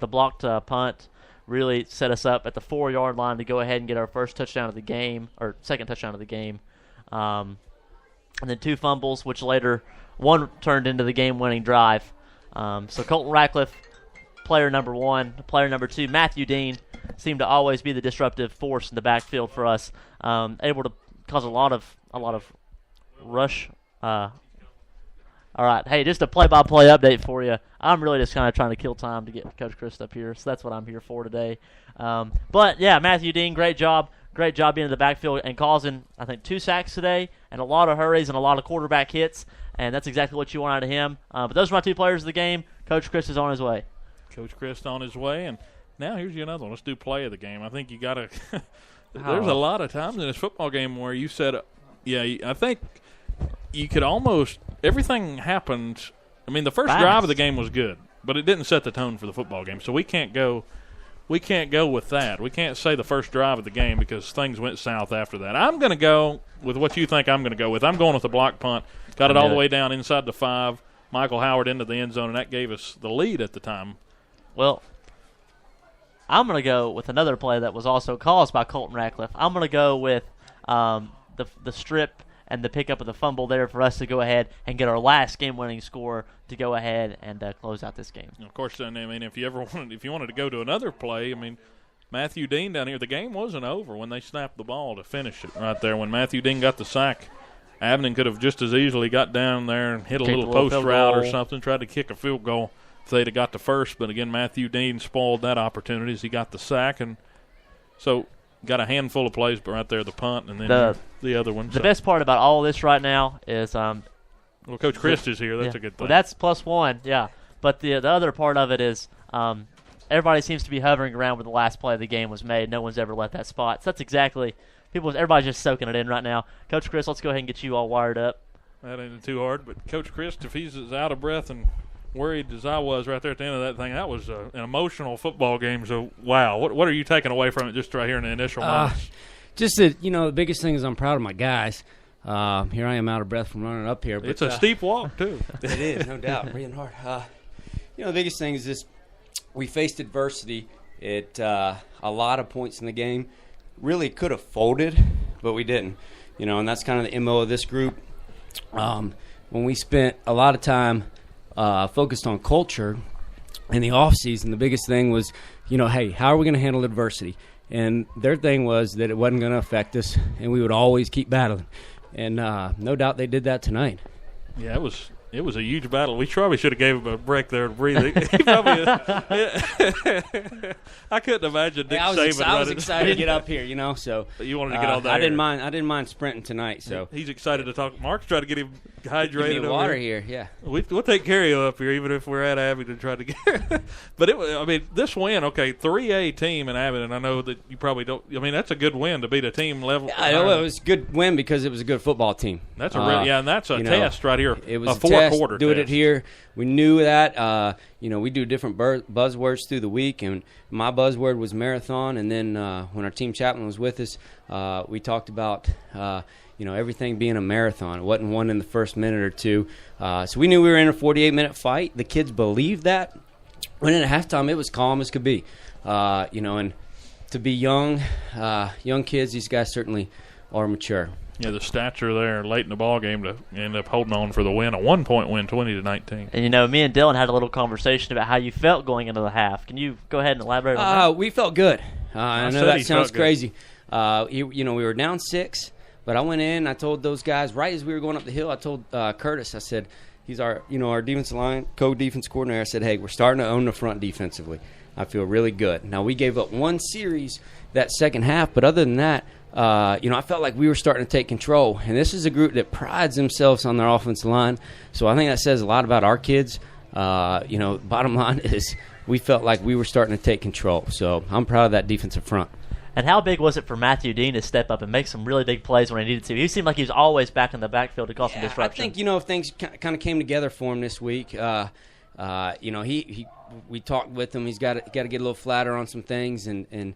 the blocked punt really set us up at the 4-yard line to go ahead and get our first touchdown of the game, or second touchdown of the game. And then 2 fumbles, which later one turned into the game-winning drive. So Colton Ratcliffe, player number 1. Player number 2, Matthew Dean, seemed to always be the disruptive force in the backfield for us, able to cause a lot of rush. All right, hey, just a play-by-play update for you. I'm really just kind of trying to kill time to get Coach Chris up here, so that's what I'm here for today. But, yeah, Matthew Dean, great job. Great job being in the backfield and causing, I think, 2 sacks today and a lot of hurries and a lot of quarterback hits, and that's exactly what you want out of him. But those are my 2 players of the game. Coach Chris is on his way. Coach Chris on his way, and now here's another one. Let's do play of the game. I think you got to – there's a lot of times in this football game where you said, I think you could almost – everything happened. I mean, the first drive of the game was good, but it didn't set the tone for the football game. So we can't go with that. We can't say the first drive of the game because things went south after that. I'm going to go with what you think I'm going to go with. I'm going with the block punt. Got it all the way down inside the 5. Michael Howard into the end zone, and that gave us the lead at the time. Well, I'm going to go with another play that was also caused by Colton Ratcliffe. I'm going to go with the strip and the pickup of the fumble there for us to go ahead and get our last game-winning score to go ahead and close out this game. Of course, I mean, if you wanted to go to another play, I mean, Matthew Dean down here, the game wasn't over when they snapped the ball to finish it right there. When Matthew Dean got the sack, Abingdon could have just as easily got down there and hit a little post route or something, tried to kick a field goal if they'd have got the first. But, again, Matthew Dean spoiled that opportunity as he got the sack. And so got a handful of plays, but right there the punt and then the other one. The best part about all of this right now is well, Coach Christ is here. That's a good thing. Well, that's +1, yeah. But the other part of it is everybody seems to be hovering around where the last play of the game was made. No one's ever left that spot. So that's exactly everybody's just soaking it in right now. Coach Chris, let's go ahead and get you all wired up. That ain't too hard. But Coach Chris, if he's as out of breath and worried as I was right there at the end of that thing, that was an emotional football game. So, wow. What are you taking away from it just right here in the initial moments? Just that, the biggest thing is I'm proud of my guys. Here I am out of breath from running up here. But, it's a steep walk, too. It is, no doubt. Breathing hard. The biggest thing is this. We faced adversity at a lot of points in the game. Really could have folded, but we didn't. And that's kind of the MO of this group. When we spent a lot of time focused on culture in the offseason, the biggest thing was, hey, how are we going to handle adversity? And their thing was that it wasn't going to affect us, and we would always keep battling. And no doubt they did that tonight. Yeah, it was a huge battle. We probably should have gave him a break there to breathe. I couldn't imagine Nick Saban. I was excited to get up here, So you wanted to get all that. I didn't mind sprinting tonight. So he's excited to talk. Mark's trying to get him hydrated. Give me water here. Yeah. We'll take care of you up here, even if we're at Abingdon trying to get. But this win, 3A team in Abingdon. I know that you probably don't. That's a good win to beat a team level. I know it was a good win because it was a good football team. That's and that's a test right here. It was a four-quarter doing test. It here. We knew that. We do different buzzwords through the week, and my buzzword was marathon. And then when our team chaplain was with us, we talked about everything being a marathon. It wasn't won in the first minute or two. So we knew we were in a 48-minute fight. The kids believed that. When at halftime, it was calm as could be. And to be young kids, these guys certainly are mature. Yeah, the stature there late in the ball game to end up holding on for the win, a 1-point win, 20-19. And me and Dylan had a little conversation about how you felt going into the half. Can you go ahead and elaborate on that? We felt good. I know that sounds crazy. We were down 6, but I went in. I told those guys right as we were going up the hill. I told Curtis. I said, he's our defensive line co-defense coordinator. I said, hey, we're starting to own the front defensively. I feel really good. Now we gave up one series that second half, but other than that. I felt like we were starting to take control. And this is a group that prides themselves on their offensive line. So I think that says a lot about our kids. Bottom line is we felt like we were starting to take control. So I'm proud of that defensive front. And how big was it for Matthew Dean to step up and make some really big plays when he needed to? He seemed like he was always back in the backfield to cause some disruption. I think, if things kind of came together for him this week, we talked with him. He's got to get a little flatter on some things, and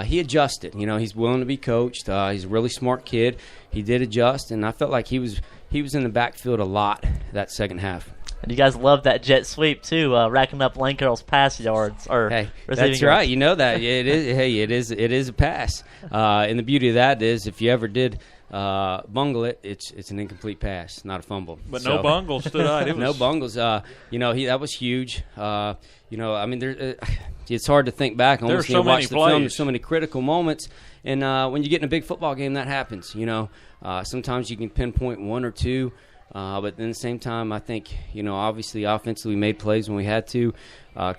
he adjusted. He's willing to be coached. He's a really smart kid. He did adjust, and I felt like he was in the backfield a lot that second half. And you guys love that jet sweep too, racking up Lane Carroll's pass yards. Hey, that's right. You know that. It is. Hey, it is a pass. And the beauty of that is, if you ever did bungle it, it's an incomplete pass, not a fumble. But no bungles tonight. No bungles. That was huge. It's hard to think back. There's so many plays. There's so many critical moments, and when you get in a big football game, that happens. Sometimes you can pinpoint one or two. But at the same time, I think, obviously offensively we made plays when we had to,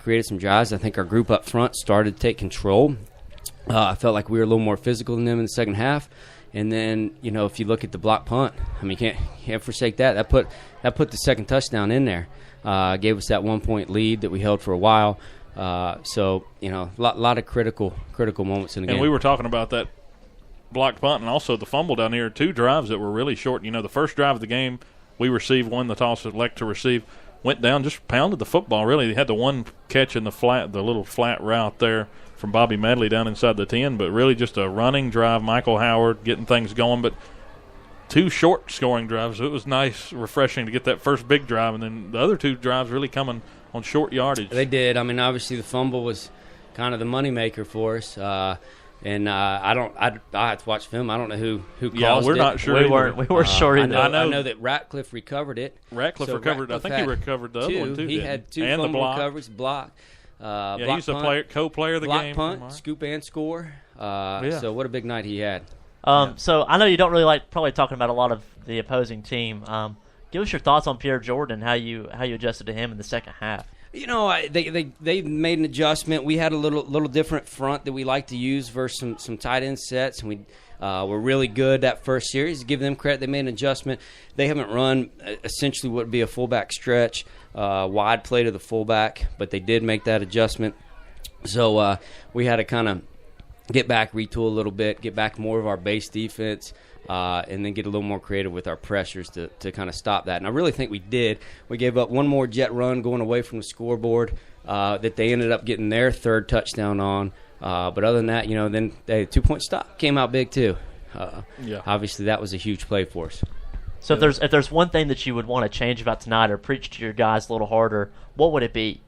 created some drives. I think our group up front started to take control. I felt like we were a little more physical than them in the second half. And then, if you look at the block punt, you can't forsake that. That put the second touchdown in there. Gave us that 1 point lead that we held for a while. A lot of critical moments in the game. And we were talking about that blocked punt and also the fumble down here. 2 drives that were really short. The first drive of the game, we received, won the toss, elect to receive, went down, just pounded the football. Really, they had the one catch in the little flat route there from Bobby Medley down inside the 10, but really just a running drive. Michael Howard getting things going, but 2 short scoring drives. So it was nice, refreshing to get that first big drive, and then the other 2 drives really coming on short yardage. They did. Obviously the fumble was kind of the moneymaker for us. And I have to watch film. I don't know who caused it. Yeah, we're not sure. We were sure either. I know that Ratcliffe recovered it. Ratcliffe recovered. I think he recovered the other one too. He had 2 and fumble the block. recoveries, block. He's a co-player of the game. Block punt, scoop and score. So what a big night he had. So I know you don't really like probably talking about a lot of the opposing team. Give us your thoughts on Pierre Jordan, how you adjusted to him in the second half. They made an adjustment. We had a little different front that we like to use versus some tight end sets, and we were really good that first series. Give them credit. They made an adjustment. They haven't run essentially what would be a fullback stretch, wide play to the fullback, but they did make that adjustment. So we had to kind of get back, retool a little bit, get back more of our base defense, and then get a little more creative with our pressures to kind of stop that. And I really think we did. We gave up one more jet run going away from the scoreboard that they ended up getting their 3rd touchdown on. But other than that, then the 2-point stop came out big too. Obviously, that was a huge play for us. So if there's one thing that you would want to change about tonight or preach to your guys a little harder, what would it be?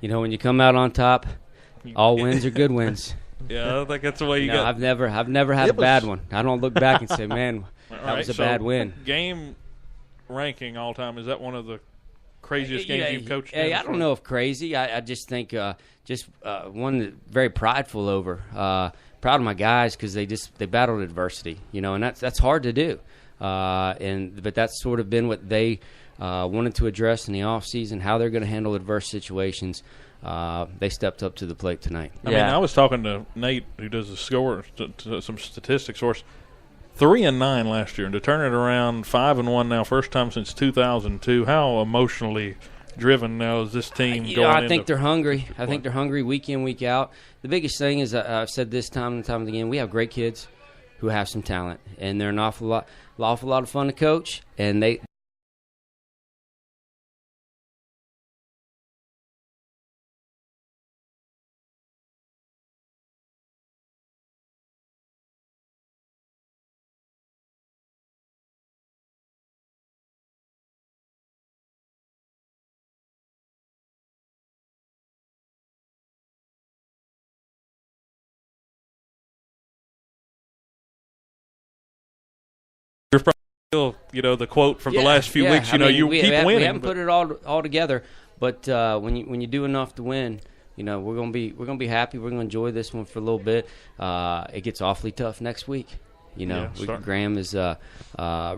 When you come out on top, all wins are good wins. Yeah, I think that's the way you got. I've never had a bad one. I don't look back and say, man, that was a bad win. Game ranking all time, is that one of the craziest games you've coached in? I don't know if crazy. I just think one that very prideful over. Proud of my guys because they battled adversity, and that's hard to do. But that's sort of been what they wanted to address in the off season, how they're going to handle adverse situations. They stepped up to the plate tonight. I was talking to Nate, who does the score, to some statistics source. 3-9 last year, and to turn it around 5-1 now, first time since 2002. How emotionally driven now is this team going? I think they're hungry. I think they're hungry week in, week out. The biggest thing is I've said this time and time again. We have great kids who have some talent, and they're an awful lot of fun to coach, and they. You're probably still, the quote from the last few weeks. You keep winning. We haven't put it all together, but when you do enough to win, we're gonna be happy. We're gonna enjoy this one for a little bit. It gets awfully tough next week. Graham is a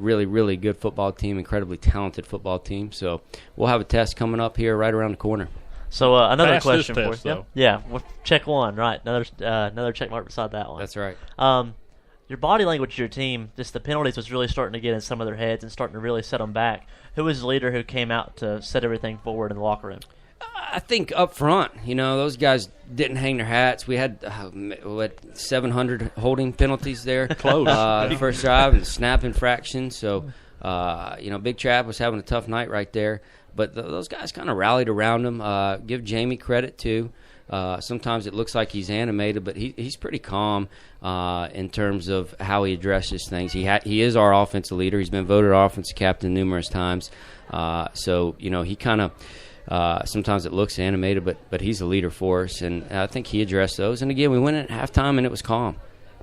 really, really good football team, incredibly talented football team. So we'll have a test coming up here right around the corner. So another question for you. Though. Yeah, check one, right? Another check mark beside that one. That's right. Your body language to your team, just the penalties was really starting to get in some of their heads and starting to really set them back. Who was the leader who came out to set everything forward in the locker room? I think up front, those guys didn't hang their hats. We had 700 holding penalties there. Close. The first drive and snap infraction. So, Big Trap was having a tough night right there. But those guys kind of rallied around him. Give Jamie credit too. Sometimes it looks like he's animated, but he's pretty calm in terms of how he addresses things. He is our offensive leader. He's been voted our offensive captain numerous times. So he kind of sometimes it looks animated, but he's a leader for us, and I think he addressed those. And again, we went at halftime, and it was calm.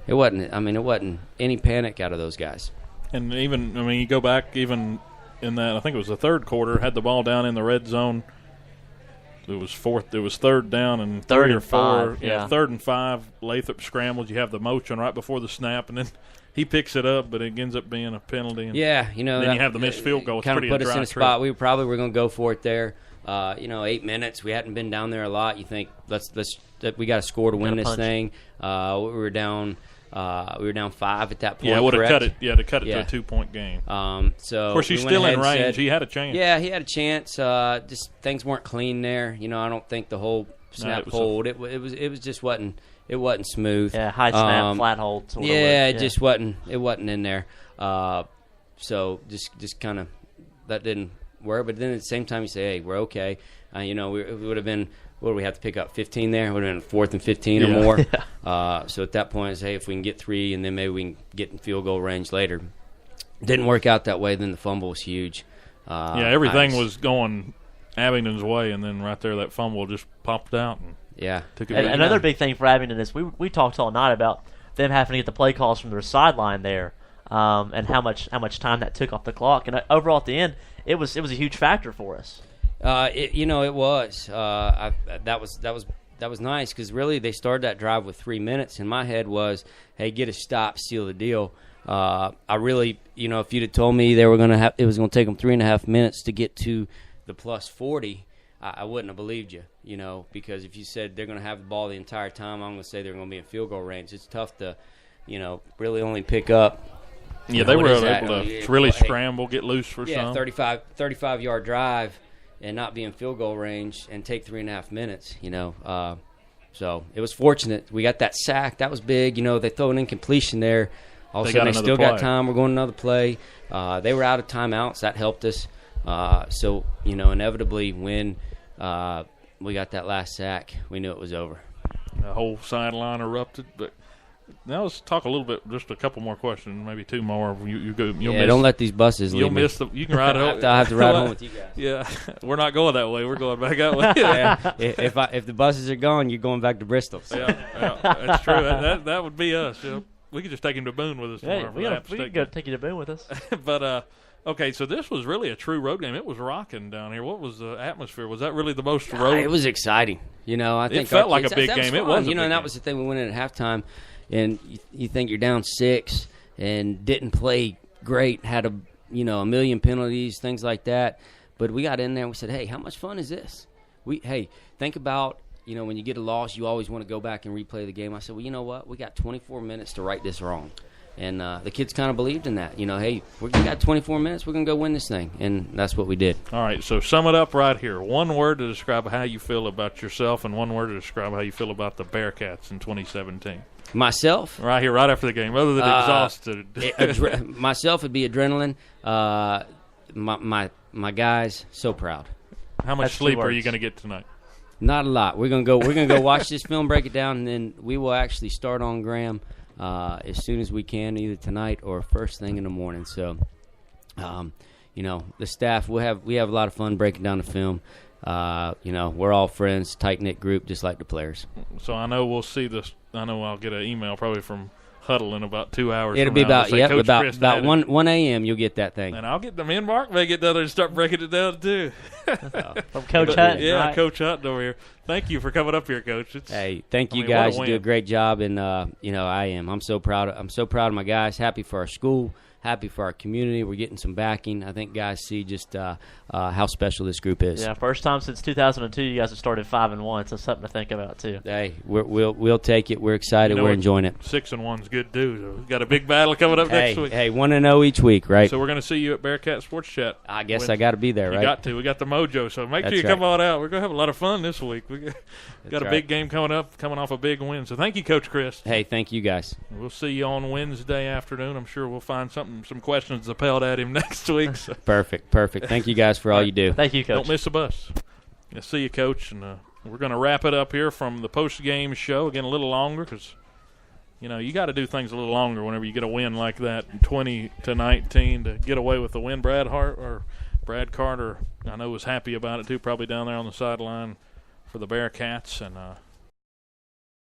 It wasn't any panic out of those guys. And even, you go back even in that, I think it was the third quarter, had the ball down in the red zone. It was third down and third three and or four. five, yeah. 3rd and 5. Lathrop scrambles. You have the motion right before the snap, and then he picks it up, but it ends up being a penalty. And yeah, then you have the missed field goal. It's kind pretty of put us in a trip. spot. We probably were going to go for it there. 8 minutes. We hadn't been down there a lot. You think we got to score to win this thing. We were down 5 at that point. Yeah, would have cut it. Yeah, to cut it Yeah. to a 2-point game. So of course, he's we still went in ahead and range. said- He had a chance. Yeah, he had a chance. Just things weren't clean there. I don't think the whole snap it was hold. It was just wasn't smooth. Yeah, high snap, flat hold. Sort of Yeah, look. it just wasn't. It wasn't in there. So just kind of that didn't work. But then at the same time, you say, hey, we're okay. We would have been. What do we have to pick up? 15 there? It would have been 4th and 15 or more. So at that point, it's, hey, if we can get 3, and then maybe we can get in field goal range later. Didn't work out that way. Then the fumble was huge. Everything was going Abingdon's way, and then right there, that fumble just popped out and took it. And another big thing for Abingdon is we talked all night about them having to get the play calls from their sideline there, and how much time that took off the clock. And overall, at the end, it was a huge factor for us. It was. That was nice because really they started that drive with 3 minutes, and my head was, hey, get a stop, seal the deal. I really, if you'd have told me it was going to take them 3.5 minutes to get to the plus 40, I wouldn't have believed you. Because if you said they're going to have the ball the entire time, I'm going to say they're going to be in field goal range. It's tough to, really only pick up. Yeah, they were able to really scramble, get loose for some. 35-yard drive and not be in field goal range and take 3.5 minutes, So it was fortunate. We got that sack. That was big. They throw an incompletion there. All of a sudden, they still got time. We're going another play. They were out of timeouts. That helped us. So, inevitably, when we got that last sack, we knew it was over. The whole sideline erupted. But now let's talk a little bit, just a couple more questions, maybe 2 more. Don't let these buses leave me. You can ride it. I'll have to ride home with you guys. Yeah, we're not going that way. We're going back that way. Yeah. If the buses are gone, you're going back to Bristol. So. Yeah, that's true. That would be us. We could just take him to Boone with us tomorrow. We could go take you to Boone with us. But okay, so this was really a true road game. It was rocking down here. What was the atmosphere? Was that really the most road? It was exciting. I think it felt like a big game. It was. And that was the thing. We went in at halftime, and you think you're down 6 and didn't play great. Had a million penalties, things like that. But we got in there and we said, hey, how much fun is this? Think about. When you get a loss, you always want to go back and replay the game. I said, well, you know what? We got 24 minutes to right this wrong. And the kids kind of believed in that. Hey, we got 24 minutes. We're going to go win this thing. And that's what we did. All right, so sum it up right here. 1 word to describe how you feel about yourself and 1 word to describe how you feel about the Bearcats in 2017. Myself? Right here, right after the game, other than exhausted. Myself would be adrenaline. My guys, so proud. How much sleep are you going to get tonight? Not a lot. We're gonna go watch this film, break it down, and then we will actually start on Graham as soon as we can, either tonight or first thing in the morning. So, the staff we have a lot of fun breaking down the film. We're all friends, tight knit group, just like the players. So I know we'll see this. I know I'll get an email probably from Huddle in about 2 hours. It'll be about about 1 a.m. You'll get that thing, and I'll get them in. Mark may get down there and start breaking it down too. From Coach Hutton, yeah, right? Coach Hutton over here. Thank you for coming up here, Coach. Thank you guys. You do a great job, and I am. I'm so proud. I'm so proud of my guys. Happy for our school. Happy for our community. We're getting some backing. I think guys see just how special this group is. Yeah, first time since 2002 you guys have started 5-1, so something to think about too. Hey, we'll take it. We're excited. We're enjoying it. 6-1's good too. So we've got a big battle coming up next week. Hey, 1-0 each week, right? So we're going to see you at Bearcat Sports Chat. I guess I got to be there, right? You got to. We got the mojo, so make sure you come on out. We're going to have a lot of fun this week. We got a big game coming up, coming off a big win. So thank you, Coach Chris. Hey, thank you guys. We'll see you on Wednesday afternoon. I'm sure we'll find some questions to pelt at him next week. So. Perfect. Thank you guys for all you do. Thank you, Coach. Don't miss a bus. See you, Coach, and we're going to wrap it up here from the post-game show. Again, a little longer because, you got to do things a little longer whenever you get a win like that, 20-19, to get away with the win. Brad Carter, I know, was happy about it too, probably down there on the sideline for the Bearcats. And